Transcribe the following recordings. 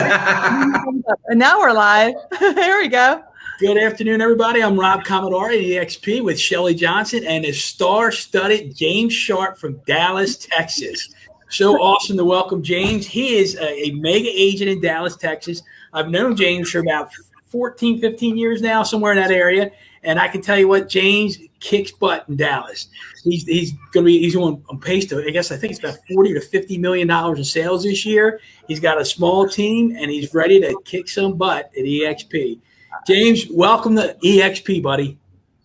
And now we're live. Here we go. Good afternoon, everybody. I'm Rob Commodari, EXP with Shelley Johnson and his star-studded James Sharp from Dallas, Texas. So awesome to welcome James. He is a mega agent in Dallas, Texas. I've known James for about 14, 15 years now, somewhere in that area. And I can tell you what, James kicks butt in Dallas. He's on pace to, I think it's about $40 to $50 million in sales this year. He's got a small team, and he's ready to kick some butt at EXP. James, welcome to EXP, buddy.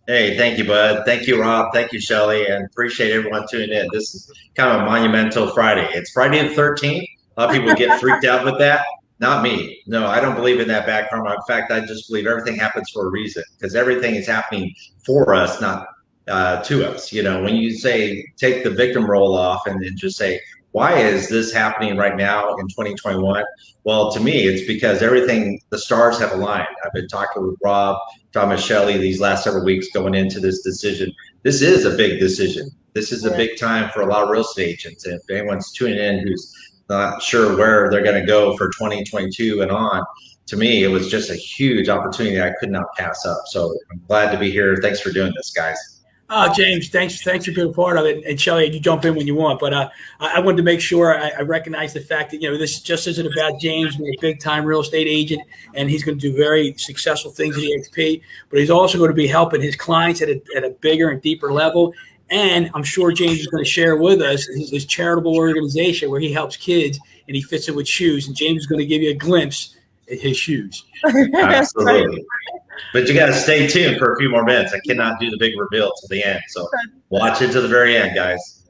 Hey, thank you, bud. Thank you, Rob. Thank you, Shelley, and appreciate everyone tuning in. This is kind of a monumental Friday. It's Friday the 13th. A lot of people get freaked out with that. Not me. No, I don't believe in that back karma. In fact, I just believe everything happens for a reason, because everything is happening for us, not to us. You know, when you say take the victim role off and then just say, why is this happening right now in 2021? Well, to me, it's because everything, the stars have aligned. I've been talking with Rob, Thomas, Shelley these last several weeks going into this decision. This is a big decision. This is a big time for a lot of real estate agents. And if anyone's tuning in who's not sure where they're going to go for 2022 and on, to me, it was just a huge opportunity I could not pass up. So I'm glad to be here. Thanks for doing this, guys. James, thanks for being part of it. And Shelley, you jump in when you want. But I wanted to make sure I recognize the fact that, this just isn't about James being a big-time real estate agent, and he's going to do very successful things at EXP. But he's also going to be helping his clients at a bigger and deeper level. And I'm sure James is going to share with us his charitable organization where he helps kids, and he fits it with shoes. And James is going to give you a glimpse at his shoes. Absolutely. But you got to stay tuned for a few more minutes. I cannot do the big reveal to the end. So watch it to the very end, guys.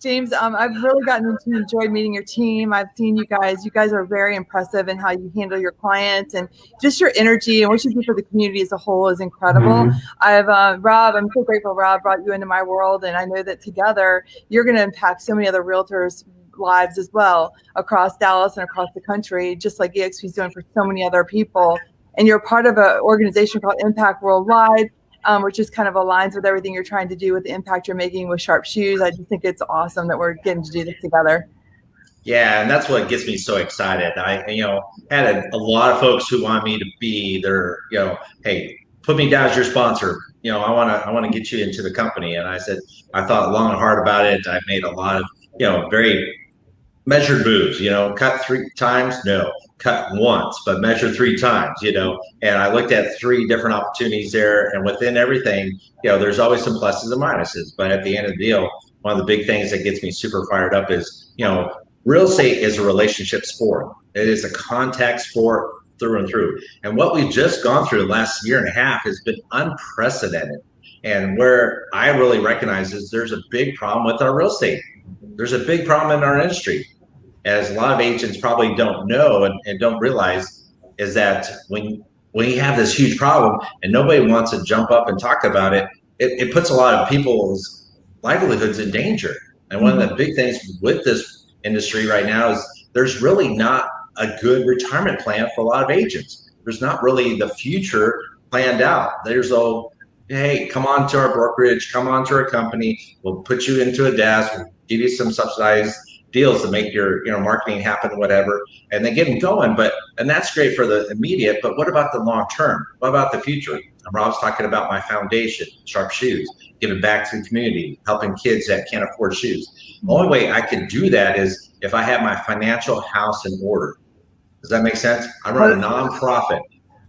James, I've really gotten to enjoy meeting your team. I've seen you guys. You guys are very impressive in how you handle your clients, and just your energy and what you do for the community as a whole is incredible. Rob, I'm so grateful Rob brought you into my world, and I know that together you're going to impact so many other realtors' lives as well across Dallas and across the country, just like EXP is doing for so many other people. And you're part of an organization called Impact Worldwide, which just kind of aligns with everything you're trying to do with the impact you're making with Sharp Shoes. I just think it's awesome that we're getting to do this together. Yeah, and that's what gets me so excited. I, had a lot of folks who want me to be their, hey, put me down as your sponsor. I want to get you into the company. And I said, I thought long and hard about it. I made a lot of, very measured moves. Cut 3 times, no. Cut once, but measure 3 times, and I looked at 3 different opportunities there, and within everything, there's always some pluses and minuses, but at the end of the deal, one of the big things that gets me super fired up is, real estate is a relationship sport. It is a contact sport through and through, and what we've just gone through the last year and a half has been unprecedented. And where I really recognize is there's a big problem with our real estate. There's a big problem in our industry. As a lot of agents probably don't know and don't realize, is that when you have this huge problem and nobody wants to jump up and talk about it, it puts a lot of people's livelihoods in danger. And one of the big things with this industry right now is there's really not a good retirement plan for a lot of agents. There's not really the future planned out. There's hey, come on to our brokerage, come on to our company, we'll put you into a desk, we'll give you some subsidized deals to make your marketing happen, whatever, and they get them going. And that's great for the immediate, but what about the long term? What about the future? Rob's talking about my foundation, Sharp Shoes, giving back to the community, helping kids that can't afford shoes. The only way I can do that is if I have my financial house in order. Does that make sense? I run a nonprofit.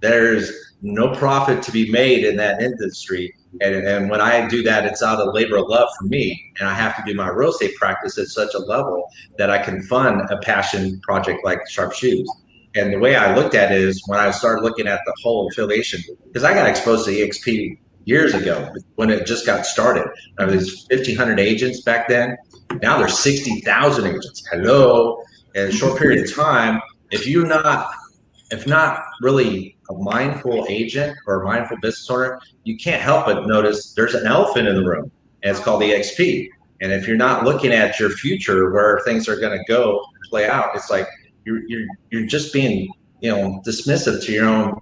There's no profit to be made in that industry. And when I do that, it's out of labor of love for me. And I have to do my real estate practice at such a level that I can fund a passion project like Sharp Shoes. And the way I looked at it is when I started looking at the whole affiliation, because I got exposed to EXP years ago when it just got started. There was 1,500 agents back then. Now there's 60,000 agents. Hello. In a short period of time, if not really a mindful agent or a mindful business owner, you can't help but notice there's an elephant in the room, and it's called EXP. And if you're not looking at your future, where things are going to go play out, it's like you're just being dismissive to your own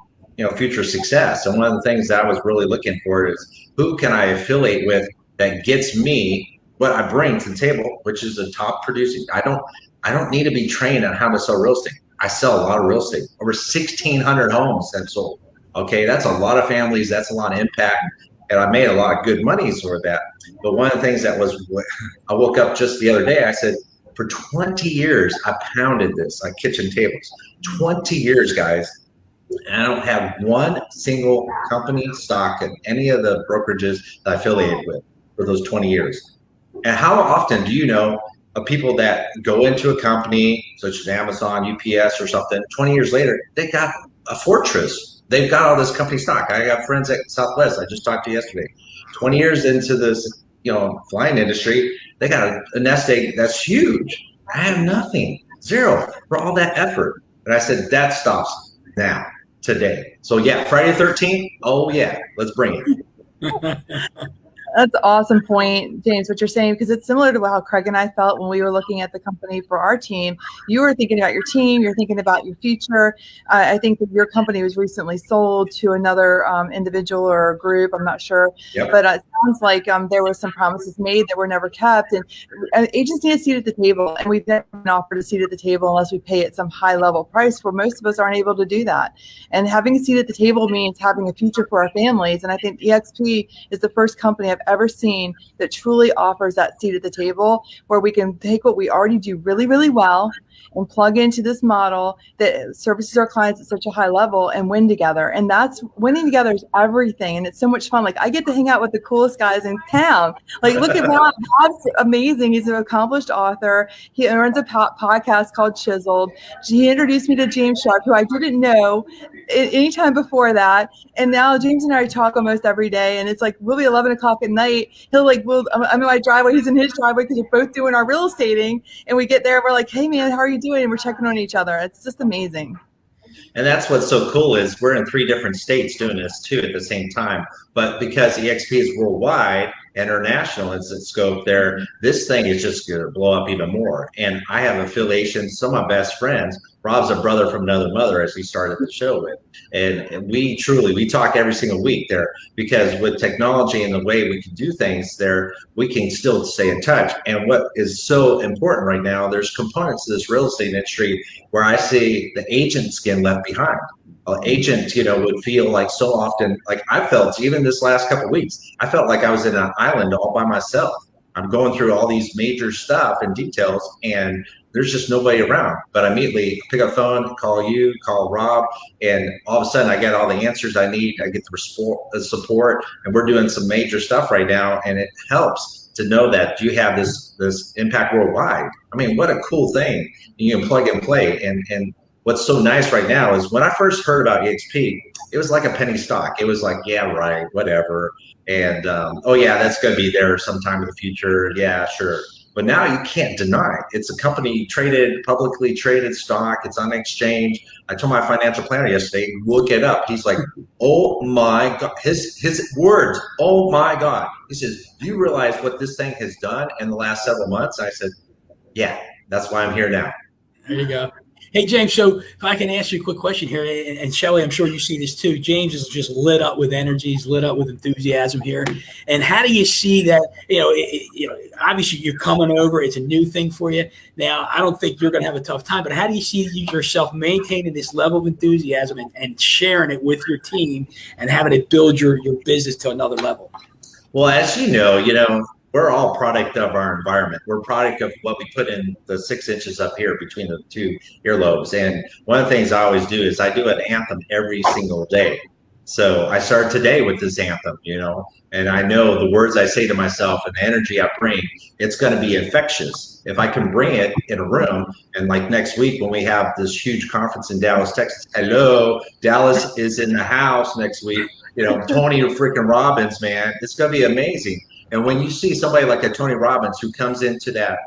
future success. And one of the things that I was really looking for is who can I affiliate with that gets me what I bring to the table, which is a top producing. I don't need to be trained on how to sell real estate. I sell a lot of real estate. Over 1,600 homes have sold. Okay, that's a lot of families. That's a lot of impact. And I made a lot of good money for that. But one of the things that was, I woke up just the other day, I said, for 20 years, I pounded this on kitchen tables. 20 years, guys. And I don't have one single company stock in any of the brokerages that I affiliated with for those 20 years. And how often do you know of people that go into a company such as Amazon, UPS or something, 20 years later, they got a fortress. They've got all this company stock. I got friends at Southwest I just talked to yesterday. 20 years into this, flying industry, they got a nest egg that's huge. I have nothing, zero for all that effort. And I said, that stops now, today. So yeah, Friday the 13th, oh yeah, let's bring it. That's an awesome point, James, what you're saying, because it's similar to how Craig and I felt when we were looking at the company for our team. You were thinking about your team, you're thinking about your future. I think that your company was recently sold to another individual or group, I'm not sure. Yep. But it sounds like there were some promises made that were never kept. And agents need a seat at the table, and we've never been offered a seat at the table unless we pay at some high level price, where most of us aren't able to do that. And having a seat at the table means having a future for our families. And I think EXP is the first company I've ever seen that truly offers that seat at the table, where we can take what we already do really, really well and plug into this model that services our clients at such a high level and win together. And that's, winning together is everything. And it's so much fun. Like, I get to hang out with the coolest guys in town. Like, look at Bob. Bob's amazing. He's an accomplished author. He runs a podcast called Chiseled. He introduced me to James Sharp, who I didn't know anytime before that. And now James and I talk almost every day. And it's like, we'll be 11 o'clock at night. He'll like, I'm in my driveway. He's in his driveway, because we're both doing our real estating. And we get there, we're like, hey man, how are you doing? And we're checking on each other. It's just amazing. And that's what's so cool, is we're in 3 different states doing this too at the same time. But because EXP is worldwide, international in its scope there, this thing is just going to blow up even more. And I have affiliations. Some of my best friends, Rob's a brother from another mother, as we started the show with. And we talk every single week there, because with technology and the way we can do things there, we can still stay in touch. And what is so important right now, there's components to this real estate industry where I see the agents getting left behind. Agent, would feel like so often, like I felt even this last couple of weeks, I felt like I was in an island all by myself. I'm going through all these major stuff and details, and there's just nobody around. But I immediately pick up the phone, call you, call Rob, and all of a sudden I get all the answers I need. I get the support, and we're doing some major stuff right now, and it helps to know that you have this impact worldwide. I mean, what a cool thing. You can plug and play. And what's so nice right now is, when I first heard about EXP, it was like a penny stock. It was like, yeah, right, whatever. And, oh yeah, that's going to be there sometime in the future. Yeah, sure. But now you can't deny it. It's a company publicly traded stock. It's on exchange. I told my financial planner yesterday, look it up. He's like, oh my God, his words, oh my God. He says, do you realize what this thing has done in the last several months? I said, yeah, that's why I'm here now. There you go. Hey, James, so if I can ask you a quick question here, and Shelley, I'm sure you see this too. James is just lit up with energy. He's lit up with enthusiasm here. And how do you see that, obviously you're coming over. It's a new thing for you. Now, I don't think you're going to have a tough time, but how do you see yourself maintaining this level of enthusiasm and sharing it with your team and having it build your business to another level? Well, as you know, we're all product of our environment. We're product of what we put in the 6 inches up here between the 2 earlobes. And one of the things I always do is I do an anthem every single day. So I started today with this anthem, and I know the words I say to myself and the energy I bring, it's going to be infectious. If I can bring it in a room, and like next week when we have this huge conference in Dallas, Texas, hello, Dallas is in the house next week. Tony freaking Robbins, man, it's going to be amazing. And when you see somebody like a Tony Robbins who comes into that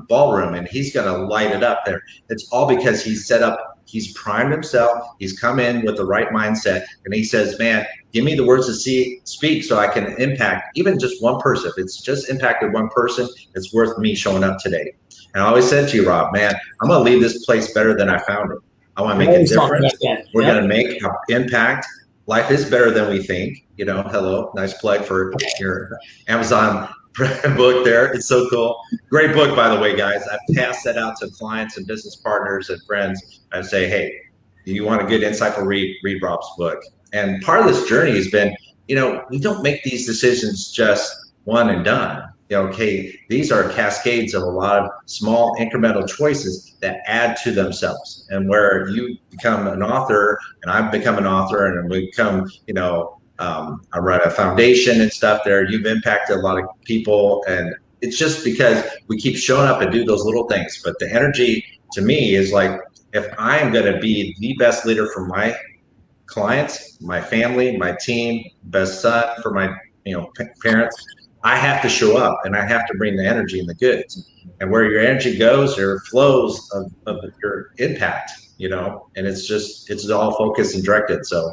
ballroom and he's going to light it up there, it's all because he's primed himself. He's come in with the right mindset, and he says, man, give me the words to speak so I can impact even just one person. If it's just impacted one person, it's worth me showing up today. And I always said to you, Rob, man, I'm going to leave this place better than I found it. I want to make a difference. We're going to make an impact. Life is better than we think. Hello, nice plug for your Amazon book there. It's so cool. Great book, by the way, guys. I pass that out to clients and business partners and friends. I say, hey, do you want a good, insightful read? Read Rob's book. And part of this journey has been, we don't make these decisions just one and done. Okay, these are cascades of a lot of small incremental choices that add to themselves. And where you become an author, and I've become an author, and we become, I run a foundation and stuff there. You've impacted a lot of people, and it's just because we keep showing up and do those little things. But the energy to me is like, if I'm going to be the best leader for my clients, my family, my team, best son for my parents, I have to show up and I have to bring the energy and the goods. And where your energy goes, there flows of your impact, and it's all focused and directed. So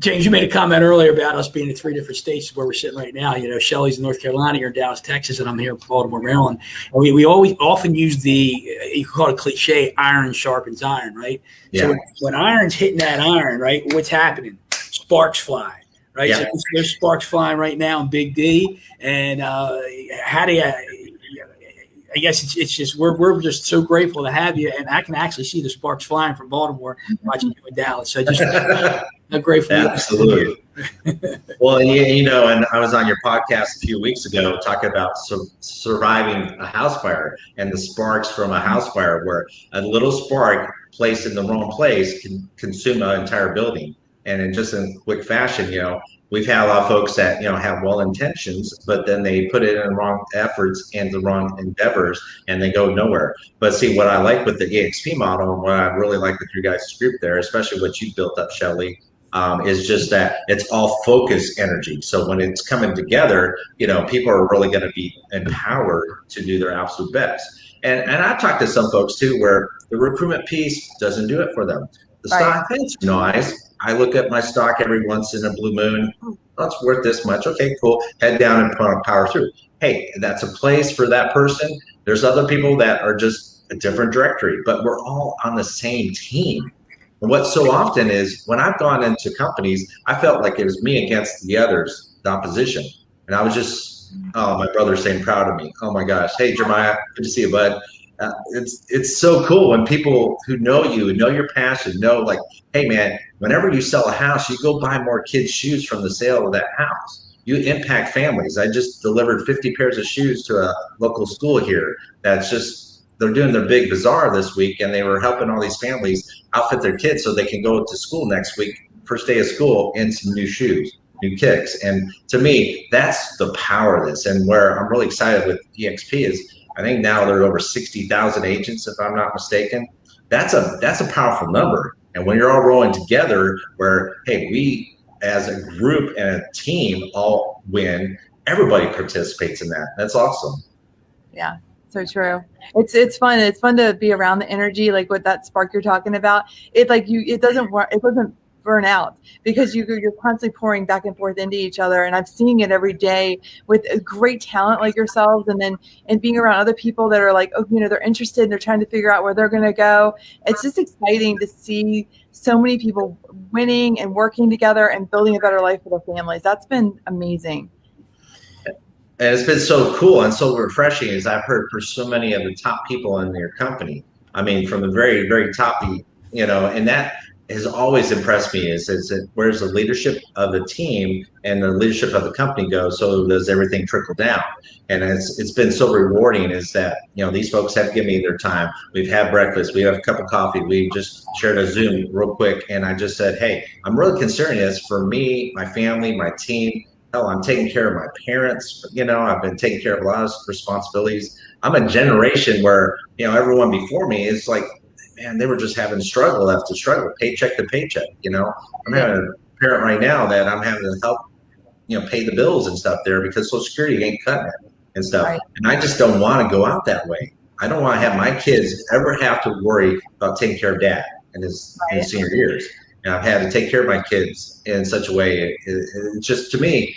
James, you made a comment earlier about us being in 3 different states where we're sitting right now. Shelley's in North Carolina, you're in Dallas, Texas, and I'm here in Baltimore, Maryland. And we always often use you call it cliche, iron sharpens iron, right? Yeah. So when iron's hitting that iron, right, what's happening? Sparks fly, right? Yeah. So there's sparks flying right now in Big D. And how do you I guess it's just we're just so grateful to have you, and I can actually see the sparks flying from Baltimore watching you in Dallas. So just I'm grateful. Absolutely. Well, and I was on your podcast a few weeks ago talking about surviving a house fire and the sparks from a house fire, where a little spark placed in the wrong place can consume an entire building. And in quick fashion, we've had a lot of folks that, have well intentions, but then they put it in the wrong efforts and the wrong endeavors, and they go nowhere. But see, what I like with the EXP model, and what I really like with your guys' group there, especially what you built up, Shelley, is just that it's all focus energy. So when it's coming together, people are really going to be empowered to do their absolute best. And I've talked to some folks too, where the recruitment piece doesn't do it for them. The stock, it's nice. I look at my stock every once in a blue moon. Oh, it's worth this much. Okay, cool. Head down and power through. Hey, that's a place for that person. There's other people that are just a different directory, but we're all on the same team. And what so often is, when I've gone into companies, I felt like it was me against the others, the opposition. And I was just, my brother's saying proud of me. Oh my gosh. Hey, Jeremiah, good to see you, bud. It's so cool when people who know you, know your passion, know like, hey man, whenever you sell a house, you go buy more kids' shoes from the sale of that house. You impact families. I just delivered 50 pairs of shoes to a local school here. They're doing their big bazaar this week, and they were helping all these families outfit their kids so they can go to school next week, first day of school, in some new shoes, new kicks. And to me, that's the power of this. And where I'm really excited with EXP is, I think now there are over 60,000 agents, if I'm not mistaken. That's a powerful number. And when you're all rolling together, where, hey, we as a group and a team all win, everybody participates in that. That's awesome. Yeah, so true. It's fun. It's fun to be around the energy, like with that spark you're talking about. It doesn't burn out, because you're constantly pouring back and forth into each other. And I'm seeing it every day with a great talent like yourselves, and being around other people that are like, they're interested and they're trying to figure out where they're going to go. It's just exciting to see so many people winning and working together and building a better life for their families. That's been amazing. And it's been so cool and so refreshing, as I've heard for so many of the top people in your company. I mean, from the very, very top, and that has always impressed me is that where's the leadership of the team and the leadership of the company go, so does everything trickle down. And it's been so rewarding is that, these folks have given me their time. We've had breakfast, we have a cup of coffee, we just shared a Zoom real quick. And I just said, hey, I'm really considering this for me, my family, my team. Hell, I'm taking care of my parents. I've been taking care of a lot of responsibilities. I'm a generation where, everyone before me is like, man, they were just having struggle after struggle, paycheck to paycheck. I'm having a parent right now that I'm having to help, pay the bills and stuff there, because Social Security ain't cutting it and stuff. Right. And I just don't want to go out that way. I don't want to have my kids ever have to worry about taking care of dad in his senior years. And I've had to take care of my kids in such a way. It's just, to me,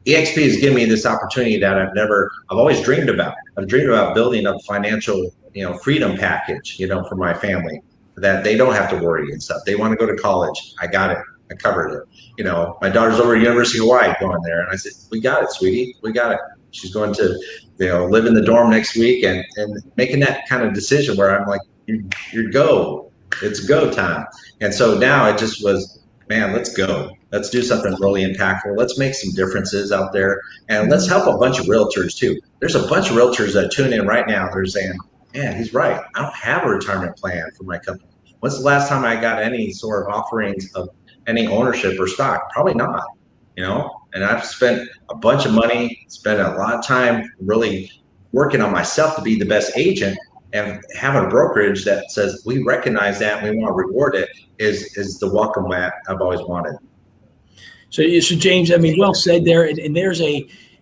EXP has given me this opportunity that I've always dreamed about. I've dreamed about building a financial, freedom package, for my family, that they don't have to worry and stuff. They want to go to college. I got it. I covered it. My daughter's over at University of Hawaii going there. And I said, we got it, sweetie. We got it. she's going to, live in the dorm next week, and making that kind of decision where I'm like, you go, it's go time. And so now it just was, man, let's go. Let's do something really impactful. Let's make some differences out there, and let's help a bunch of realtors too. There's a bunch of realtors that tune in right now. They're saying, man, he's right. I don't have a retirement plan for my company. When's the last time I got any sort of offerings of any ownership or stock? Probably not, and I've spent a bunch of money, spent a lot of time really working on myself to be the best agent, and having a brokerage that says we recognize that and we want to reward it is the welcome that I've always wanted. So James, I mean, well said there. And there's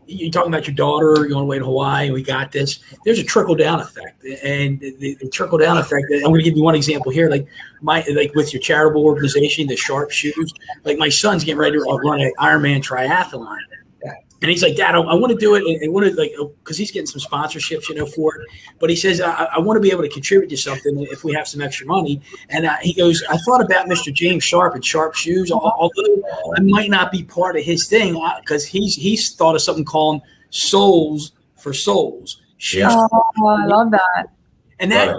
you're talking about your daughter going away to Hawaii, and we got this. There's a trickle down effect, and the trickle down effect. I'm going to give you one example here, like with your charitable organization, the Sharp Shoes. Like my son's getting ready to run an Ironman triathlon. And he's like, Dad, I want to do it, and want to because he's getting some sponsorships, for it. But he says, I want to be able to contribute to something if we have some extra money. And he goes, I thought about Mr. James Sharp and Sharp Shoes, although I might not be part of his thing, because he's thought of something called Souls for Souls. Yeah. Oh, I love that. And that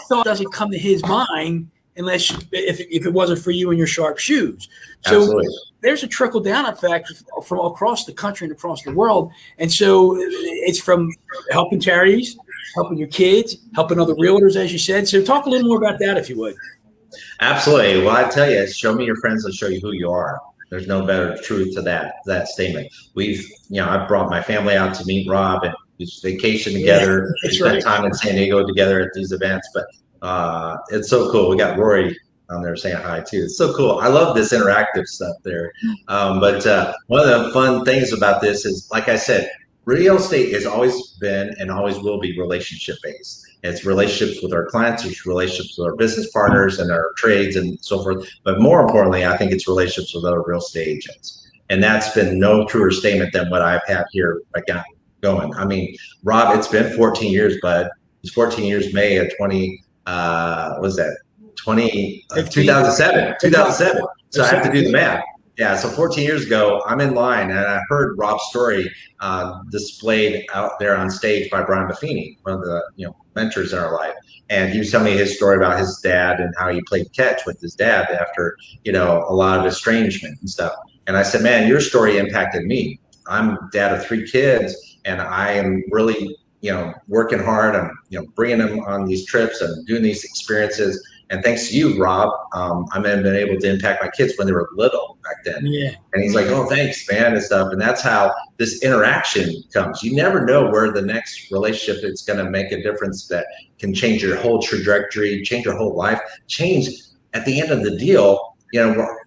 thought doesn't come to his mind unless if it wasn't for you and your Sharp Shoes. So absolutely. There's a trickle down effect from across the country and across the world. And so it's from helping charities, helping your kids, helping other realtors, as you said. So talk a little more about that, if you would. Absolutely. Well, I tell you, show me your friends, I'll show you who you are. There's no better truth to that statement. I brought my family out to meet Rob, and we vacation together. We spent time in San Diego together at these events, but it's so cool. We got Rory on there saying hi too. It's so cool. I love this interactive stuff there. But one of the fun things about this is, like I said, real estate has always been and always will be relationship based. It's relationships with our clients, it's relationships with our business partners and our trades and so forth. But more importantly, I think it's relationships with other real estate agents. And that's been no truer statement than what I've had here. I got going. I mean, Rob, it's been 14 years, bud. It's 14 years, May of 2007. So I have to do the math. Yeah, so 14 years ago, I'm in line, and I heard Rob's story displayed out there on stage by Brian Buffini, one of the mentors in our life. And he was telling me his story about his dad and how he played catch with his dad after a lot of estrangement and stuff. And I said, man, your story impacted me. I'm dad of 3 kids, and I am really working hard. I'm bringing them on these trips and doing these experiences. And thanks to you, Rob, I've been able to impact my kids when they were little back then. Yeah. And he's like, oh, thanks, man, and stuff. And that's how this interaction comes. You never know where the next relationship is going to make a difference that can change your whole trajectory, change your whole life, change at the end of the deal.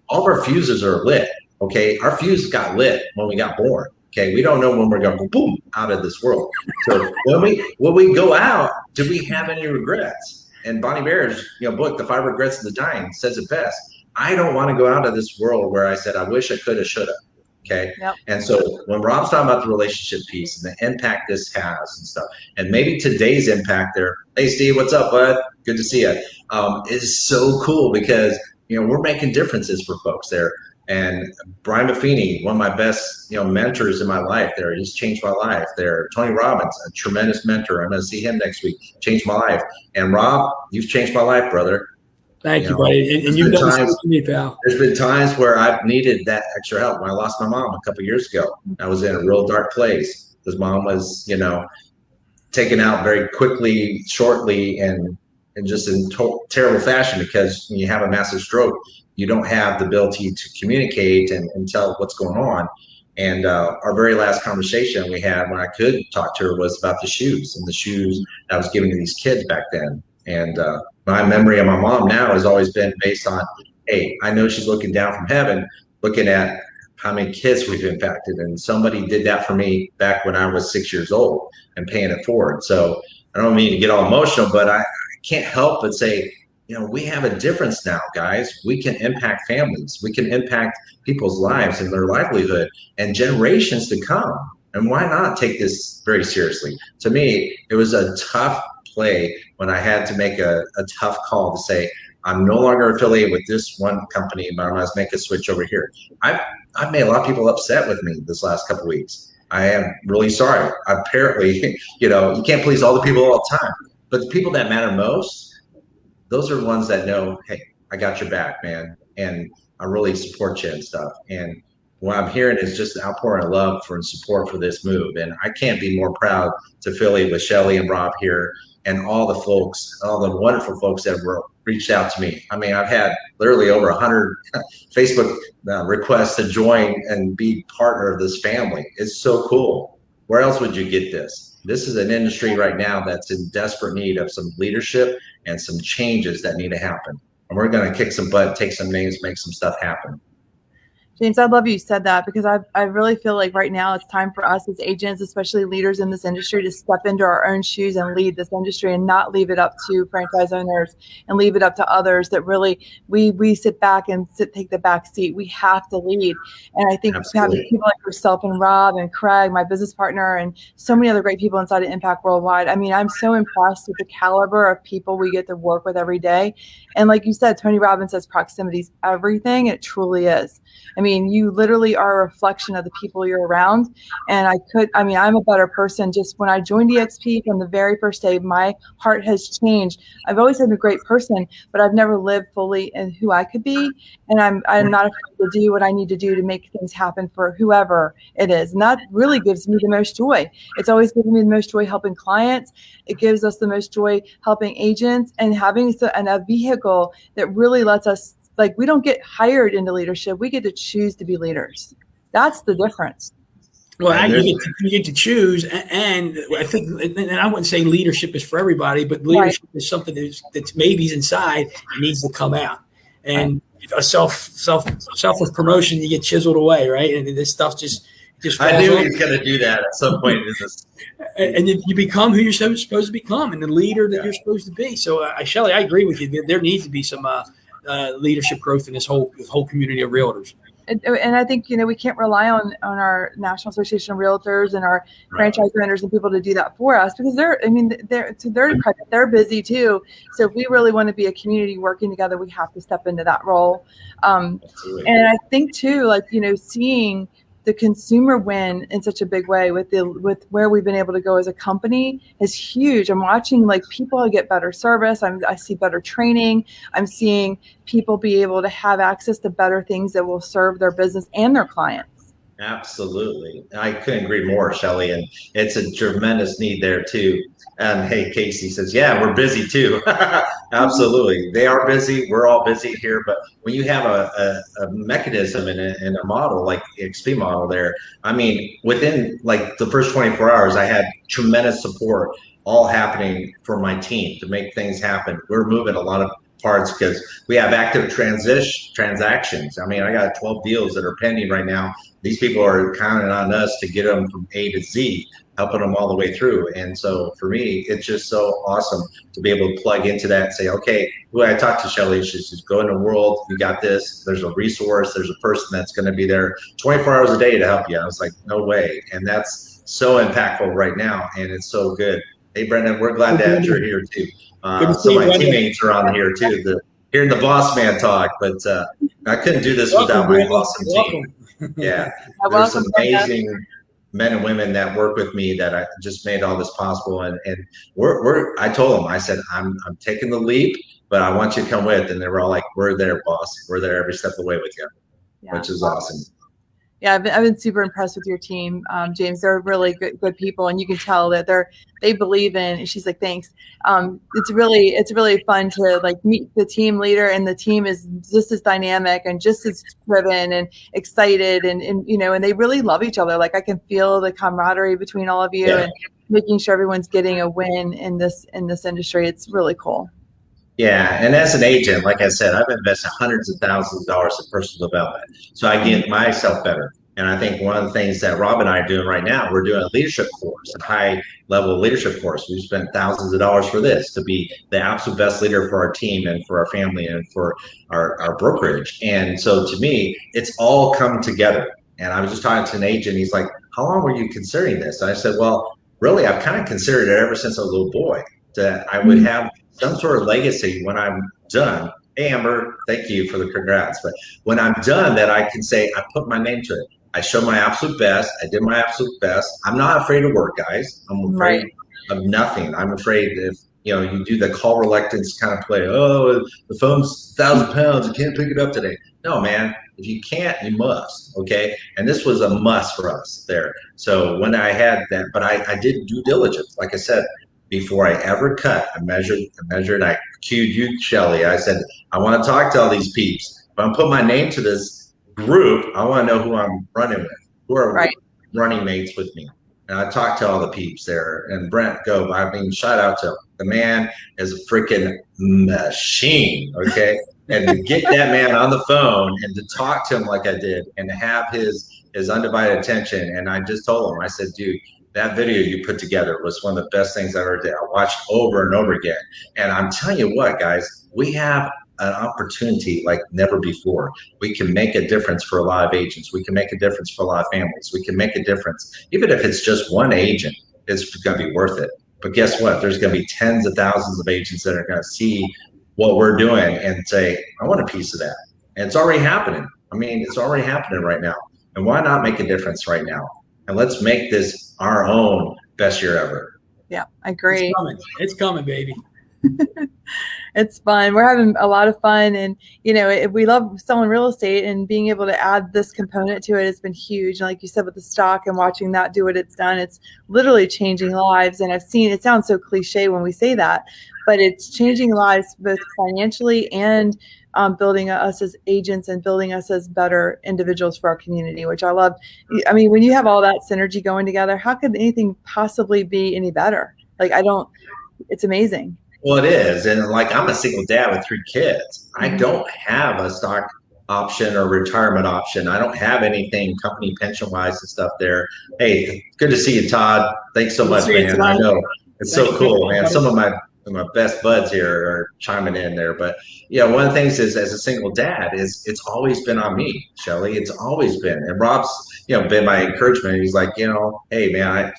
All of our fuses are lit. Okay, our fuse got lit when we got born. Okay, we don't know when we're going to boom out of this world. So when we go out, do we have any regrets? And Bonnie Bear's book, The 5 Regrets of the Dying, says it best. I don't want to go out of this world where I said, I wish I could have, should have. Okay. Yep. And so when Rob's talking about the relationship piece and the impact this has and stuff, and maybe today's impact there, hey, Steve, what's up, bud? Good to see you. Is so cool because, we're making differences for folks there. And Brian Buffini, one of my best, mentors in my life there, he's changed my life there. Tony Robbins, a tremendous mentor. I'm going to see him next week. Changed my life. And Rob, you've changed my life, brother. Thank you, buddy. And you've done this to me, pal. There's been times where I've needed that extra help. When I lost my mom a couple of years ago, I was in a real dark place because mom was, taken out very quickly, shortly, and just in terrible fashion because when you have a massive stroke, you don't have the ability to communicate and tell what's going on. And our very last conversation we had when I could talk to her was about the shoes and the shoes I was giving to these kids back then. And my memory of my mom now has always been based on, hey, I know she's looking down from heaven, looking at how many kids we've impacted. And somebody did that for me back when I was 6 years old and paying it forward. So I don't mean to get all emotional, but I can't help but say, we have a difference now, guys. We can impact families. We can impact people's lives and their livelihood and generations to come. And why not take this very seriously? To me, it was a tough play when I had to make a tough call to say, I'm no longer affiliated with this one company, but I must make a switch over here. I've made a lot of people upset with me this last couple of weeks. I am really sorry. Apparently, you know, you can't please all the people all the time, but the people that matter most, those are the ones that know, hey, I got your back, man, and I really support you and stuff. And what I'm hearing is just an outpouring of love for and support for this move. And I can't be more proud to affiliate with Shelley and Rob here and all the folks, all the wonderful folks that were reached out to me. I mean, I've had literally over 100 Facebook requests to join and be partner of this family. It's so cool. Where else would you get this? This is an industry right now that's in desperate need of some leadership and some changes that need to happen. And we're going to kick some butt, take some names, make some stuff happen. James, I love you said that, because I really feel like right now it's time for us as agents, especially leaders in this industry, to step into our own shoes and lead this industry and not leave it up to franchise owners and leave it up to others that really we sit back and take the back seat. We have to lead. And I think having people like yourself and Rob and Craig, my business partner, and so many other great people inside of Impact Worldwide. I mean, I'm so impressed with the caliber of people we get to work with every day. And like you said, Tony Robbins says proximity is everything. It truly is. I mean, you literally are a reflection of the people you're around. And I'm a better person. Just when I joined EXP from the very first day, my heart has changed. I've always been a great person, but I've never lived fully in who I could be. And I'm not afraid to do what I need to do to make things happen for whoever it is. And that really gives me the most joy. It's always given me the most joy helping clients. It gives us the most joy helping agents and having a vehicle that really lets us, like, we don't get hired into leadership. We get to choose to be leaders. That's the difference. Well, you get to choose, and I think, and I wouldn't say leadership is for everybody, but leadership is something that's maybe inside and needs to come out. And a selfless promotion, you get chiseled away, right? And this stuff just I knew he was going to do that at some point in this. And you become who you're supposed to become, and the leader that you're supposed to be. So, Shelley, I agree with you. There needs to be some leadership growth in this whole community of realtors. And I think, we can't rely on our National Association of Realtors and our franchise owners and people to do that for us, because they're busy too. So if we really want to be a community working together, we have to step into that role. And I think too, seeing the consumer win in such a big way with where we've been able to go as a company is huge. I'm watching people get better service. I see better training. I'm seeing people be able to have access to better things that will serve their business and their clients. Absolutely. I couldn't agree more, Shelley. And it's a tremendous need there too. And hey, Casey says, yeah, we're busy too. Absolutely. They are busy. We're all busy here. But when you have a mechanism and a model like the XP model there, I mean, within the first 24 hours, I had tremendous support all happening for my team to make things happen. We're moving a lot of parts because we have active transactions. I mean, I got 12 deals that are pending right now. These people are counting on us to get them from A to Z, helping them all the way through. And so for me, it's just so awesome to be able to plug into that and say, okay, when I talk to Shelley, she says, go in the world, you got this. There's a resource. There's a person that's going to be there 24 hours a day to help you. I was like, no way. And that's so impactful right now. And it's so good. Hey, Brendan, we're glad that you're here too. Some of my teammates are on here too, hearing the boss man talk, but I couldn't do this without my awesome team. Yeah, there's some amazing men and women that work with me that I just made all this possible. And I told them, I said, I'm taking the leap, but I want you to come with. And they were all like, we're there, boss. We're there every step of the way with you, which is awesome. Yeah, I've been super impressed with your team, James. They're really good people, and you can tell that they believe in. And she's like, thanks. It's really fun to meet the team leader, and the team is just as dynamic and just as driven and excited, and and they really love each other. I can feel the camaraderie between all of you, and making sure everyone's getting a win in this industry. It's really cool. Yeah, and as an agent, like I said, I've invested hundreds of thousands of dollars in personal development, so I get myself better. And I think one of the things that Rob and I are doing right now, we're doing a leadership course, a high-level leadership course. We've spent thousands of dollars for this to be the absolute best leader for our team and for our family and for our brokerage. And so to me, it's all come together. And I was just talking to an agent. He's like, how long were you considering this? And I said, well, really, I've kind of considered it ever since I was a little boy, that I would have some sort of legacy when I'm done. Hey, Amber, thank you for the congrats. But when I'm done, that I can say, I put my name to it. I showed my absolute best. I did my absolute best. I'm not afraid of work, guys. I'm afraid of nothing. I'm afraid if you do the call reluctance kind of play. Oh, the phone's 1,000 pounds. You can't pick it up today. No, man. If you can't, you must. Okay. And this was a must for us there. So when I had that, but I did due diligence. Like I said, before I ever cut, I measured. I cued you, Shelley. I said, I want to talk to all these peeps. If I'm putting my name to this group, I want to know who I'm running with, who are running mates with me. And I talked to all the peeps there. And Brent Gove, I mean, shout out to him. The man is a freaking machine, okay? And to get that man on the phone and to talk to him like I did and to have his undivided attention. And I just told him, I said, dude, that video you put together was one of the best things I ever did. I watched over and over again. And I'm telling you what, guys, we have an opportunity like never before. We can make a difference for a lot of agents. We can make a difference for a lot of families. We can make a difference. Even if it's just one agent, it's going to be worth it. But guess what? There's going to be tens of thousands of agents that are going to see what we're doing and say, I want a piece of that. And it's already happening. I mean, it's already happening right now. And why not make a difference right now? And let's make this our own best year ever. Yeah, I agree. It's coming, baby. It's fun. We're having a lot of fun. And, we love selling real estate, and being able to add this component to it has been huge. And like you said, with the stock and watching that do what it's done, it's literally changing lives. And I've seen, it sounds so cliche when we say that, but it's changing lives both financially and building us as agents and building us as better individuals for our community, which I love. I mean, when you have all that synergy going together, how could anything possibly be any better? It's amazing. Well, it is. And like, I'm a single dad with 3 kids. I don't have a stock option or retirement option. I don't have anything company pension wise and stuff there. Hey, good to see you, Todd. Thanks so much, man. I know it's so cool, man. Some of my best buds here are chiming in there. But one of the things is, as a single dad, is it's always been on me, Shelley. It's always been. And Rob's, been my encouragement. He's like, hey man, I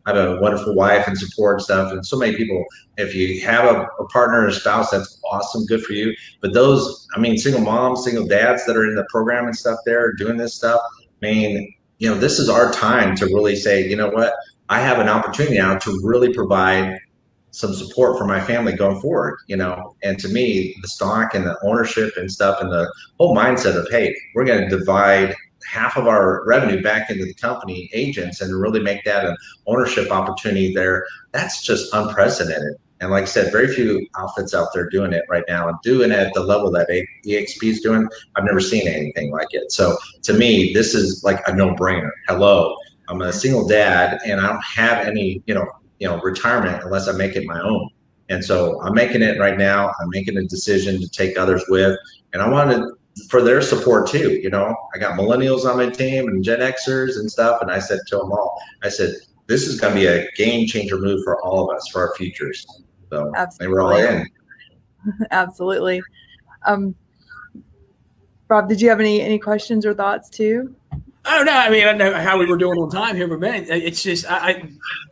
have a wonderful wife and support stuff. And so many people, if you have a partner or a spouse, that's awesome, good for you. But those, single moms, single dads that are in the program and stuff there doing this stuff, this is our time to really say, you know what, I have an opportunity now to really provide some support for my family going forward, and to me, the stock and the ownership and stuff and the whole mindset of, hey, we're going to divide half of our revenue back into the company agents and really make that an ownership opportunity there. That's just unprecedented. And like I said, very few outfits out there doing it right now and doing it at the level that EXP is doing. I've never seen anything like it. So to me, this is like a no-brainer. Hello, I'm a single dad and I don't have any, retirement unless I make it my own. And so I'm making it right now. I'm making a decision to take others with, and I wanted for their support too. I got millennials on my team and Gen Xers and stuff. And I said to them all, I said, this is going to be a game changer move for all of us, for our futures. So Absolutely. They were all in. Absolutely. Rob, did you have any questions or thoughts too? I don't know. I don't know how we were doing on time here, but man, it's just,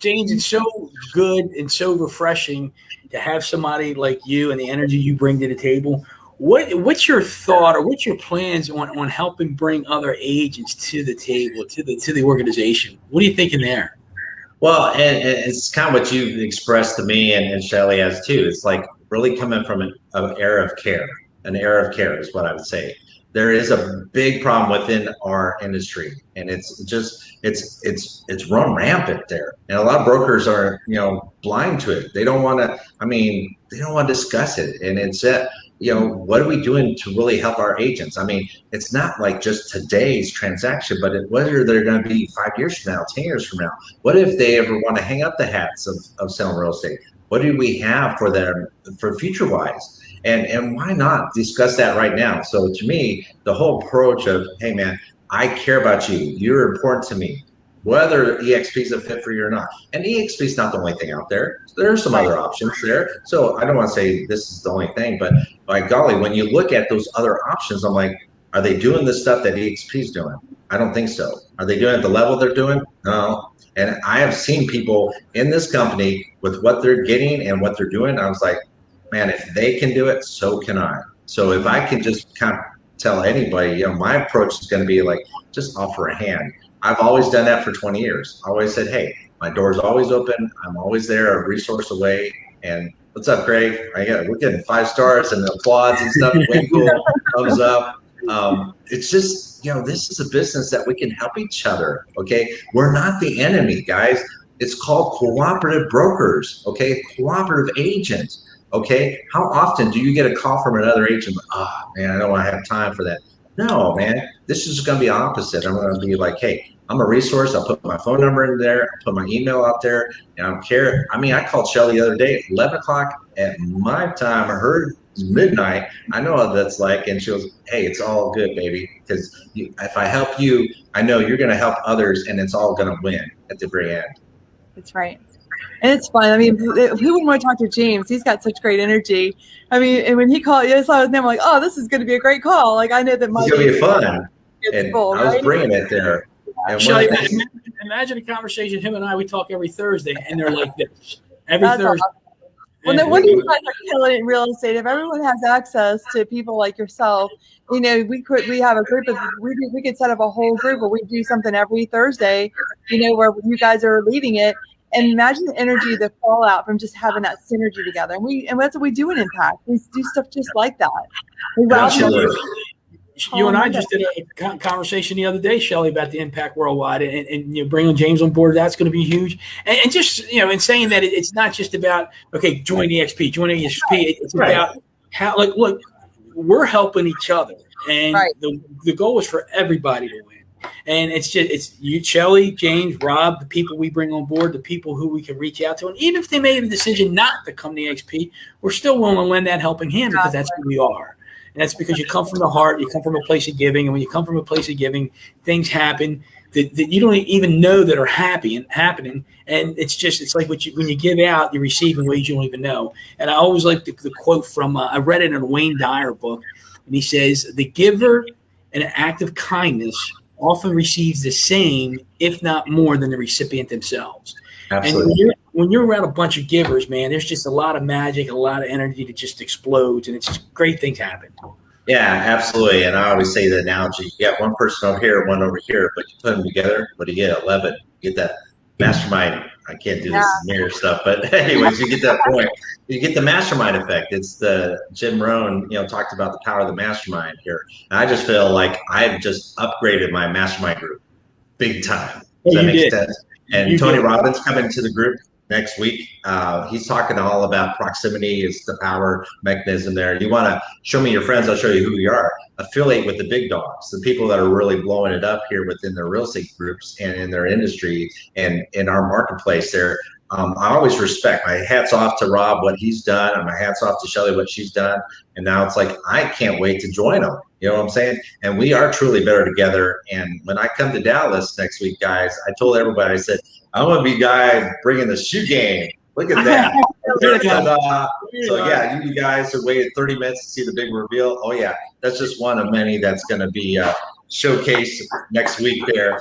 James, it's so good and so refreshing to have somebody like you and the energy you bring to the table. What's your thought or what's your plans on helping bring other agents to the table, to the organization? What are you thinking there? Well, and it's kind of what you've expressed to me and Shelley has too. It's like really coming from an era of care. An era of care is what I would say. There is a big problem within our industry, and it's run rampant there. And a lot of brokers are, blind to it. They don't want to. They don't want to discuss it. And it's what are we doing to really help our agents? It's not like just today's transaction, but whether they're going to be 5 years from now, 10 years from now. What if they ever want to hang up the hats of selling real estate? What do we have for them for future wise? And why not discuss that right now? So to me, the whole approach of, hey man, I care about you. You're important to me, whether EXP is a fit for you or not. And EXP is not the only thing out there. There are some other options there. So I don't want to say this is the only thing, but by golly, when you look at those other options, I'm like, are they doing the stuff that EXP is doing? I don't think so. Are they doing it at the level they're doing? No. And I have seen people in this company with what they're getting and what they're doing. I was like, man, if they can do it, so can I. So if I can just kind of tell anybody, my approach is going to be like, just offer a hand. I've always done that for 20 years. I always said, hey, my door's always open. I'm always there, a resource away. And what's up, Greg? We're getting 5 stars and applause and stuff. Way cool. Thumbs up. It's just, this is a business that we can help each other. Okay. We're not the enemy, guys. It's called cooperative brokers. Okay. Cooperative agents. Okay. How often do you get a call from another agent? Man, I don't want to have time for that. No, man, this is going to be opposite. I'm going to be like, hey, I'm a resource. I'll put my phone number in there. I'll put my email out there. And I don't care. I mean, I called Shelley the other day, 11 o'clock at my time. I heard midnight. I know what that's like. And she goes, hey, it's all good, baby. Because if I help you, I know you're going to help others, and it's all going to win at the very end. That's right. And it's fun. I mean, who wouldn't want to talk to James? He's got such great energy. I mean, and when he called, I saw his name, I'm like, oh, this is going to be a great call. Like, I know that it's going to be fun. And full, I was bringing it there. And Shelley, imagine a conversation. Him and I, we talk every Thursday, and they're like this. Every Thursday. Awesome. Well, then what do you guys are killing it in real estate? If everyone has access to people like yourself, we have a group of, we could set up a whole group where we do something every Thursday, where you guys are leading it. And imagine the energy, the fallout from just having that synergy together. And that's what we do in Impact. We do stuff just like that. Absolutely. You and I just did a conversation the other day, Shelley, about the impact worldwide, and bringing James on board. That's going to be huge. And just in saying that it's not just about join EXP, join EXP. It's about how look, we're helping each other, and the goal is for everybody to win. And it's you, Shelley, James, Rob, the people we bring on board, the people who we can reach out to, and even if they made a decision not to come to EXP, we're still willing to lend that helping hand because that's who we are. And that's because you come from the heart, you come from a place of giving, and when you come from a place of giving, things happen that you don't even know that are happening. And it's like when you give out, you receive in ways you don't even know. And I always like the quote from I read it in a Wayne Dyer book, and he says, "The giver in an act of kindness often receives the same, if not more, than the recipient themselves." Absolutely. And when you're around a bunch of givers, man, there's just a lot of magic, a lot of energy that just explodes, and it's just great things happen. Yeah, absolutely. And I always say the analogy: you got one person over here, one over here, but you put them together, what do you get? 11. You get that mastermind. I can't do this mirror stuff, but anyways, you get that point. You get the mastermind effect. It's the Jim Rohn, talked about the power of the mastermind here. And I just feel like I've just upgraded my mastermind group big time. Does that make sense? And Tony Robbins coming to the group next week. He's talking all about proximity. It's the power mechanism there. You want to show me your friends, I'll show you who you are. Affiliate with the big dogs, the people that are really blowing it up here within their real estate groups and in their industry and in our marketplace there. I always respect. My hat's off to Rob, what he's done, and my hat's off to Shelley, what she's done. And now it's like, I can't wait to join them. You know what I'm saying? And we are truly better together. And when I come to Dallas next week, guys, I told everybody, I said, I'm going to be guy bringing the shoe game. Look at that. So yeah, you guys who waited 30 minutes to see the big reveal. Oh yeah, that's just one of many that's going to be showcased next week there.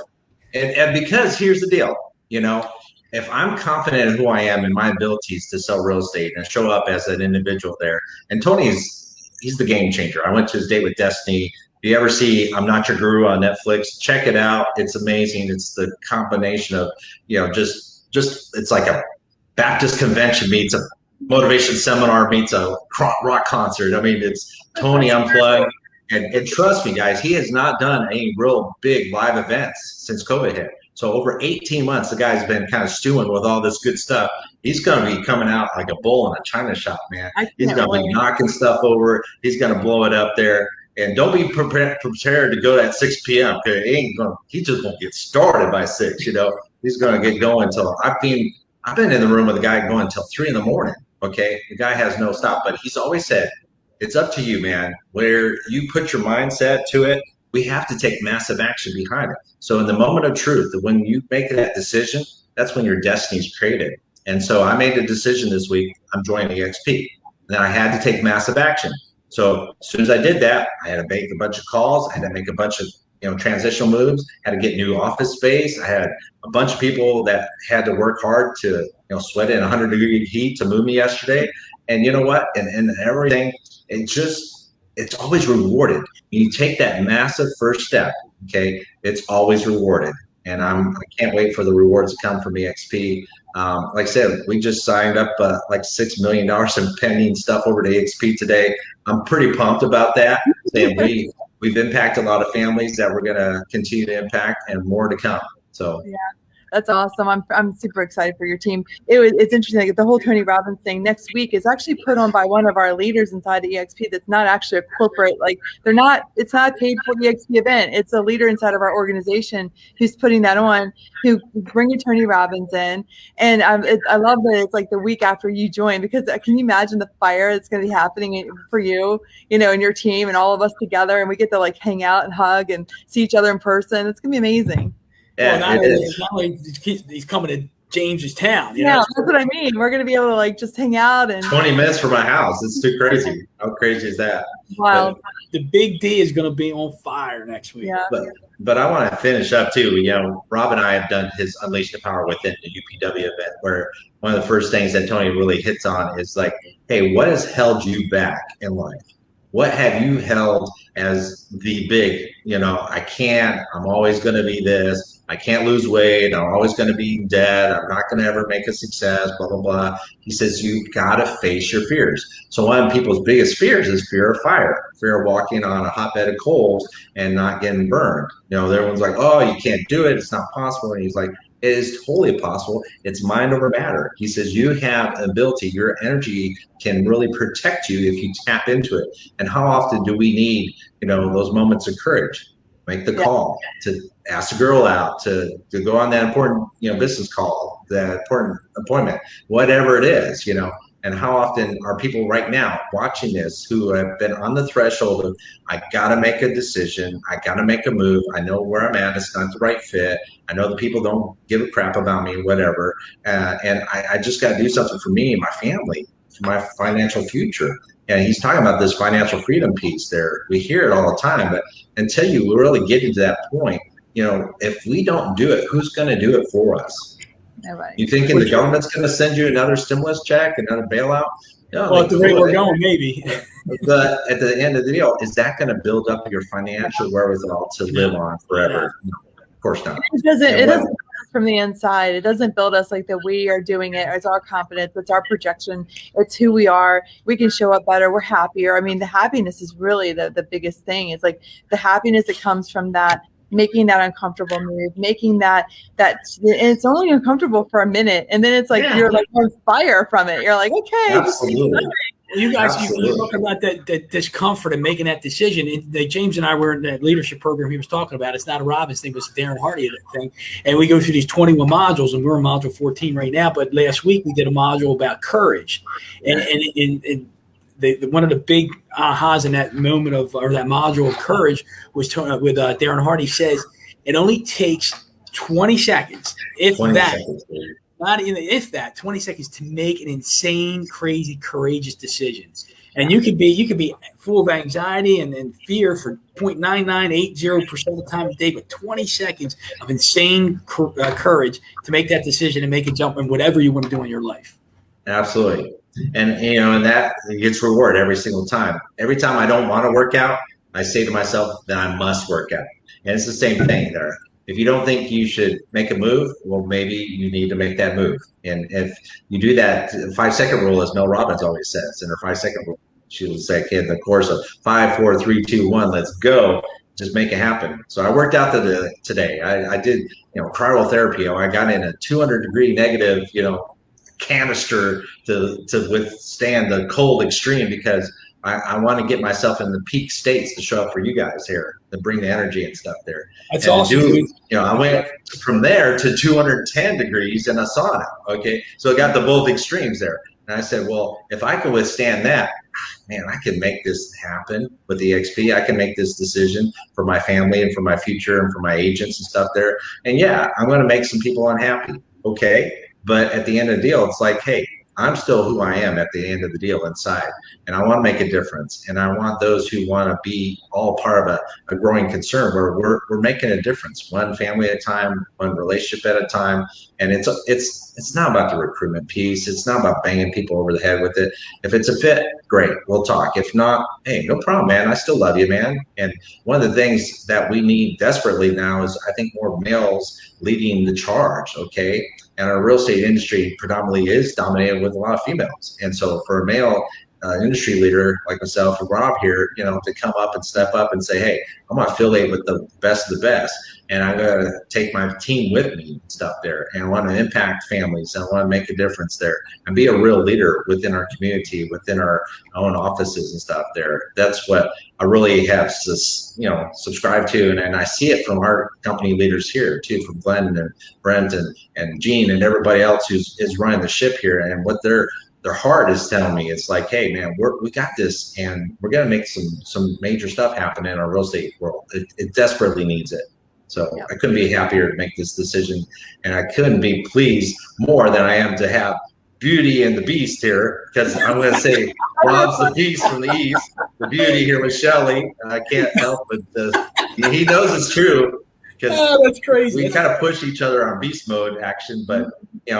And because here's the deal, if I'm confident in who I am and my abilities to sell real estate and show up as an individual there, and he's the game changer. I went to his Date with Destiny. If you ever see I'm Not Your Guru on Netflix, check it out. It's amazing. It's the combination of, just it's like a Baptist convention meets a motivation seminar meets a rock concert. I mean, it's Tony Unplugged. And trust me, guys, he has not done any real big live events since COVID hit. So over 18 months, the guy's been kind of stewing with all this good stuff. He's going to be coming out like a bull in a china shop, man. He's going to be knocking stuff over. He's going to blow it up there. And don't be prepared to go at 6 p.m. He just won't get started by 6. He's going to get going until I've been in the room with a guy going until 3 a.m. Okay, the guy has no stop, but he's always said, it's up to you, man. Where you put your mindset to it, we have to take massive action behind it. So in the moment of truth, when you make that decision, that's when your destiny is created. And so I made a decision this week. I'm joining EXP. And then I had to take massive action. So as soon as I did that, I had to make a bunch of calls. I had to make a bunch of transitional moves. Had to get new office space. I had a bunch of people that had to work hard to sweat in 100-degree heat to move me yesterday. And you know what? And everything. it's always rewarded. You take that massive first step, okay, it's always rewarded. And I can't wait for the rewards to come from EXP. Like I said, we just signed up like $6 million in pending stuff over to EXP today. I'm pretty pumped about that. And we've impacted a lot of families that we're going to continue to impact, and more to come. So yeah. That's awesome. I'm super excited for your team. It's interesting. Like the whole Tony Robbins thing next week is actually put on by one of our leaders inside the EXP. That's not actually a corporate, like it's not a paid for EXP event. It's a leader inside of our organization who's putting that on, who bringing Tony Robbins in. And I love that it's like the week after you join, because can you imagine the fire that's going to be happening for you, and your team and all of us together, and we get to like hang out and hug and see each other in person. It's going to be amazing. Yeah, well, not only he's coming to James's town. Yeah, that's what I mean. We're going to be able to like just hang out. And 20 minutes from my house. It's too crazy. How crazy is that? Wow. The Big D is going to be on fire next week. Yeah. But I want to finish up too. Rob and I have done his Unleash the Power Within, the UPW event, where one of the first things that Tony really hits on is like, hey, what has held you back in life? What have you held as the big, I'm always going to be this. I can't lose weight. I'm always going to be in debt. I'm not going to ever make a success, blah, blah, blah. He says, you got to face your fears. So one of people's biggest fears is fear of fire, fear of walking on a hotbed of coals and not getting burned. Everyone's like, oh, you can't do it. It's not possible. And he's like, it is totally possible. It's mind over matter. He says you have an ability. Your energy can really protect you if you tap into it. And how often do we need, those moments of courage? Make the call, to ask a girl out, to go on that important, business call, that important appointment, whatever it is, And how often are people right now watching this who have been on the threshold of, I got to make a decision. I got to make a move. I know where I'm at. It's not the right fit. I know the people don't give a crap about me, whatever. And I just got to do something for me and my family, for my financial future. And he's talking about this financial freedom piece there. We hear it all the time, but until you really get into that point, if we don't do it, who's going to do it for us? Nobody. You thinking the government's going to send you another stimulus check, another bailout? No, well, at the rate we're going, maybe. But at the end of the deal, is that going to build up your financial wherewithal to live on forever? No, of course not. It doesn't from the inside. It doesn't build us like that we are doing it. It's our confidence. It's our projection. It's who we are. We can show up better. We're happier. I mean, the happiness is really the biggest thing. It's like the happiness that comes from that, making that uncomfortable move, making that and it's only uncomfortable for a minute. And then it's like, you're like on fire from it. You're like, okay. Absolutely. You guys, you talk about that discomfort and making that decision. James and I were in that leadership program he was talking about. It's not a Robbins thing, but it's a Darren Hardy thing. And we go through these 21 modules, and we're in module 14 right now. But last week we did a module about courage. And one of the big ahas in that moment or that module of courage was with Darren Hardy says, it only takes 20 seconds, not even if that 20 seconds to make an insane, crazy, courageous decision. And you could be full of anxiety and fear for 0.9980% of the time of the day, but 20 seconds of insane courage to make that decision and make a jump in whatever you want to do in your life. Absolutely. And and that gets rewarded every single time. Every time I don't want to work out, I say to myself that I must work out. And it's the same thing there. If you don't think you should make a move, well, maybe you need to make that move. And if you do that, the 5-second rule, as Mel Robbins always says, in her 5-second rule, she was like, in the course of 5, 4, 3, 2, 1, let's go. Just make it happen. So I worked out today. I did, cryotherapy. I got in a 200-degree negative, canister to withstand the cold extreme, because I want to get myself in the peak states to show up for you guys here, to bring the energy and stuff there. That's awesome. I went from there to 210 degrees in a sauna. Okay. So I got the both extremes there. And I said, well, if I can withstand that, man, I can make this happen with the EXP. I can make this decision for my family and for my future and for my agents and stuff there. And yeah, I'm going to make some people unhappy. Okay. But at the end of the deal, it's like, hey, I'm still who I am at the end of the deal inside, and I want to make a difference. And I want those who want to be all part of a growing concern where we're making a difference, one family at a time, one relationship at a time. And it's not about the recruitment piece. It's not about banging people over the head with it. If it's a fit, great, we'll talk. If not, hey, no problem, man. I still love you, man. And one of the things that we need desperately now is, I think, more males leading the charge. Okay. And our real estate industry predominantly is dominated with a lot of females. And so for a male industry leader like myself or Rob here, to come up and step up and say, hey, I'm going to affiliate with the best of the best. And I'm going to take my team with me and stuff there. And I want to impact families. And I want to make a difference there and be a real leader within our community, within our own offices and stuff there. That's what I really have to, subscribe to. And I see it from our company leaders here too, from Glenn and Brent and Gene and everybody else who's running the ship here. And what their heart is telling me, it's like, hey man, we got this, and we're going to make some major stuff happen in our real estate world. It desperately needs it. So I couldn't be happier to make this decision, and I couldn't be pleased more than I am to have Beauty and the Beast here, because I'm going to say Rob's the Beast from the East, the Beauty here with Shelley. I can't help but he knows it's true, because that's crazy. We kind of push each other on beast mode action, but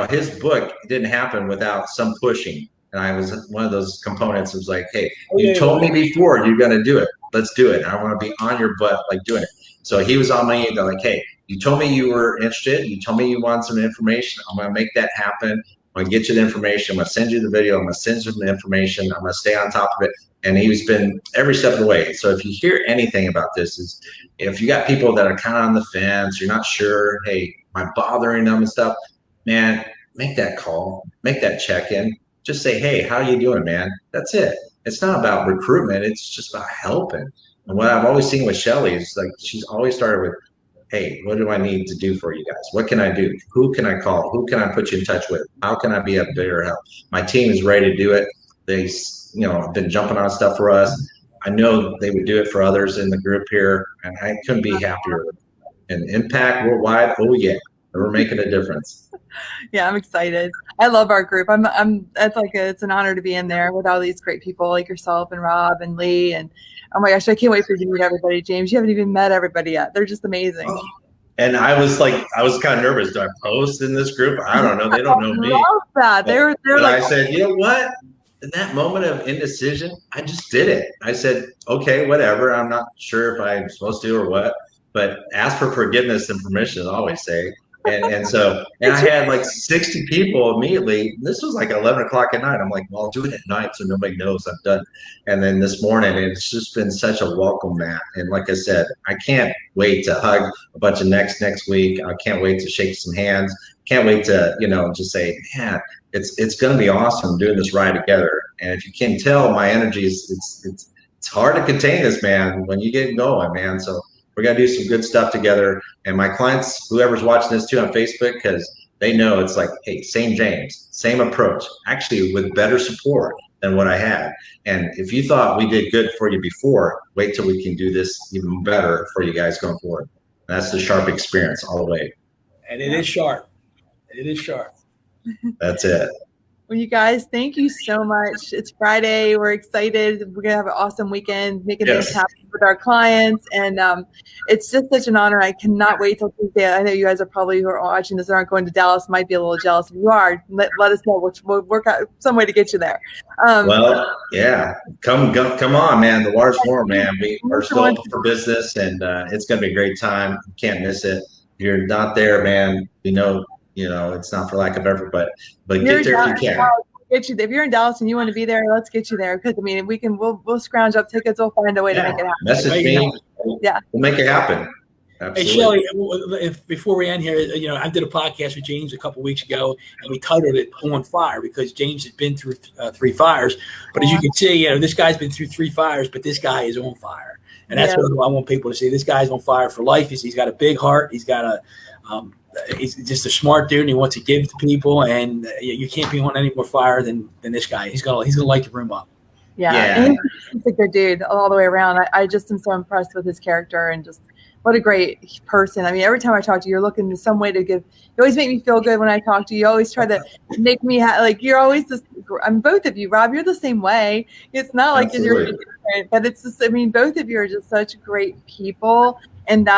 his book didn't happen without some pushing. And I was one of those components. It was like, hey, you told me before you're going to do it. Let's do it. I want to be on your butt, like doing it. So he was on me, like, hey, you told me you were interested. You told me you want some information. I'm going to make that happen. I'm going to get you the information. I'm going to send you the video. I'm going to send you the information. I'm going to stay on top of it. And he's been every step of the way. So if you hear anything about this, is if you got people that are kind of on the fence, you're not sure, hey, am I bothering them and stuff, man, make that call, make that check-in. Just say, hey, how are you doing, man? That's it. It's not about recruitment. It's just about helping. And what I've always seen with Shelley is, like, she's always started with, hey, what do I need to do for you guys? What can I do? Who can I call? Who can I put you in touch with? How can I be a bigger help? My team is ready to do it. They, have been jumping on stuff for us. I know they would do it for others in the group here, and I couldn't be happier. And impact worldwide, oh yeah, we're making a difference. Yeah, I'm excited. I love our group. It's an honor to be in there with all these great people like yourself and Rob and Lee. And oh my gosh, I can't wait for you to meet everybody. James, you haven't even met everybody yet. They're just amazing. Oh. And I was kind of nervous. Do I post in this group? I don't know. They don't know me. I love that. They're like, I said, you know what? In that moment of indecision, I just did it. I said, okay, whatever. I'm not sure if I'm supposed to or what, but ask for forgiveness and permission, I always say. And I had like 60 people immediately. This was like 11 o'clock at night. I'm like, well, I'll do it at night so nobody knows I'm done. And then this morning, it's just been such a welcome mat. And like I said, I can't wait to hug a bunch of next week. I can't wait to shake some hands. Can't wait to, just say, man, it's going to be awesome doing this ride together. And if you can tell, my energy it's hard to contain this, man, when you get going, man. So we're going to do some good stuff together. And my clients, whoever's watching this too on Facebook, because they know it's like, hey, same James, same approach, actually with better support than what I had. And if you thought we did good for you before, wait till we can do this even better for you guys going forward. That's the Sharp experience all the way. And it is sharp. It is sharp. That's it. Well, you guys, thank you so much. It's Friday. We're excited. We're going to have an awesome weekend making things happen with our clients. And it's just such an honor. I cannot wait till Tuesday. I know you guys are probably, who are watching this, aren't going to Dallas, might be a little jealous. If you are, let us know. We'll work out some way to get you there. Well, yeah. Come on, man. The water's warm, man. We're still open for business, and it's going to be a great time. You can't miss it. If you're not there, man, it's not for lack of effort, but get there if you can. Get you there. If you're in Dallas and you want to be there, let's get you there. Because we'll scrounge up tickets. We'll find a way to make it happen. Message me. Yeah, we'll make it happen. Absolutely. Hey Shelley, before we end here, I did a podcast with James a couple weeks ago, and we titled it "On Fire" because James has been through 3 fires. But as you can see, this guy's been through 3 fires, but this guy is on fire, and that's what I want people to see. This guy's on fire for life. He's got a big heart. He's got he's just a smart dude, and he wants to give to people. And you can't be on any more fire than this guy. He's gonna light the room up. Yeah. And he's a good dude all the way around. I just am so impressed with his character and just what a great person. I mean, every time I talk to you, you're looking to some way to give. You always make me feel good when I talk to you. You always try to make me like you're always this. I mean, both of you, Rob, you're the same way. It's not like you're different, but it's just. I mean, both of you are just such great people, and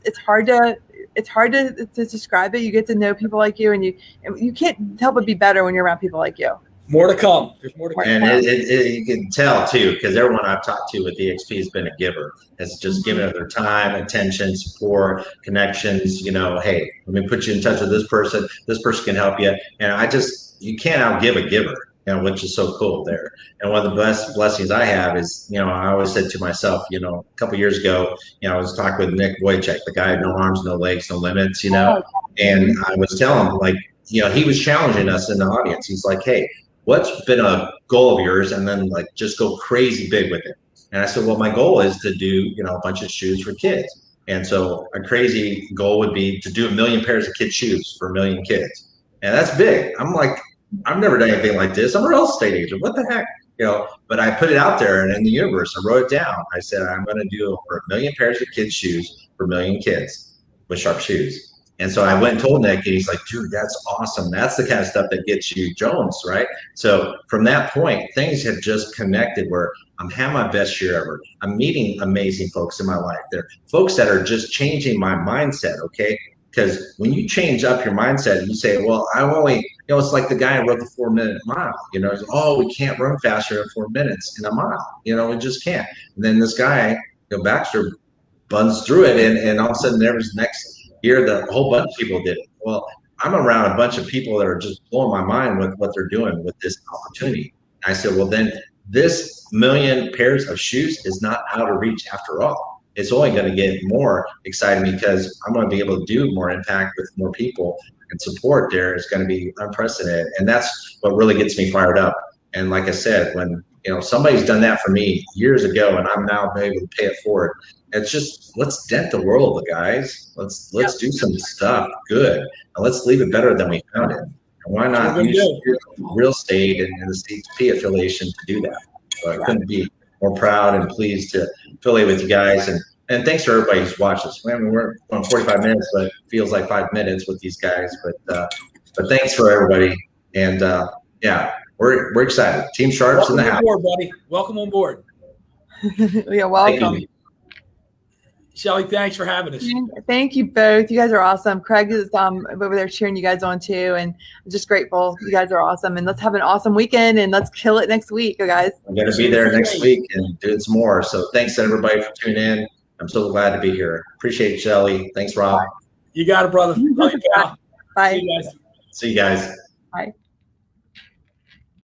it's hard to describe it. You get to know people like you, and you can't help but be better when you're around people like you. More to come. There's more to come. And you can tell too, because everyone I've talked to with EXP has been a giver. Has just given up their time, attention, support, connections. You know, hey, let me put you in touch with this person. This person can help you. And you can't outgive a giver. You know, which is so cool there. And one of the best blessings I have is, you know, I always said to myself, you know, a couple of years ago, you know, I was talking with Nick Wojcik, the guy, no arms, no legs, no limits, you know, and I was telling him, like, you know, he was challenging us in the audience. He's like, hey, what's been a goal of yours? And then like, just go crazy big with it. And I said, well, my goal is to do, you know, a bunch of shoes for kids. And so a crazy goal would be to do 1 million pairs of kids' shoes for 1 million kids. And that's big. I'm like, I've never done anything like this. I'm a real estate agent. What the heck? You know, but I put it out there and in the universe, I wrote it down. I said, I'm going to do over 1 million pairs of kids' shoes for 1 million kids with Sharp shoes. And so I went and told Nick, and he's like, dude, that's awesome. That's the kind of stuff that gets you Jones, right? So from that point, things have just connected where I'm having my best year ever. I'm meeting amazing folks in my life. They're folks that are just changing my mindset, okay? Because when you change up your mindset and you say, well, I only, you know, it's like the guy who wrote the 4-minute mile, you know, oh, we can't run faster than 4 minutes in a mile. You know, we just can't. And then this guy, you know, Baxter buns through it. And all of a sudden there was next year, the whole bunch of people did it. Well, I'm around a bunch of people that are just blowing my mind with what they're doing with this opportunity. I said, well, then this 1 million pairs of shoes is not out of reach after all. It's only going to get more exciting because I'm going to be able to do more impact with more people, and support there is going to be unprecedented. And that's what really gets me fired up. And like I said, when, you know, somebody's done that for me years ago and I'm now able to pay it forward, it's just, let's dent the world, guys. Let's do some stuff good, and let's leave it better than we found it. And why not use real estate and the CHP affiliation to do that? So I couldn't be more proud and pleased to affiliate with you guys. And thanks for everybody who's watched us. I mean, we're on 45 minutes, but it feels like 5 minutes with these guys. But thanks for everybody. And yeah, we're excited. Team Sharp's in the house. Welcome on board, buddy. Welcome on board. Yeah, welcome. Shelley, thanks for having us. Thank you both. You guys are awesome. Craig is over there cheering you guys on too, and I'm just grateful. You guys are awesome, and let's have an awesome weekend, and let's kill it next week, guys. I'm going to be there next week and do some more. So thanks everybody for tuning in. I'm so glad to be here. Appreciate it, Shelley. Thanks, Rob. You got it, brother. Love you, pal. Bye. See you guys. See you guys. Bye.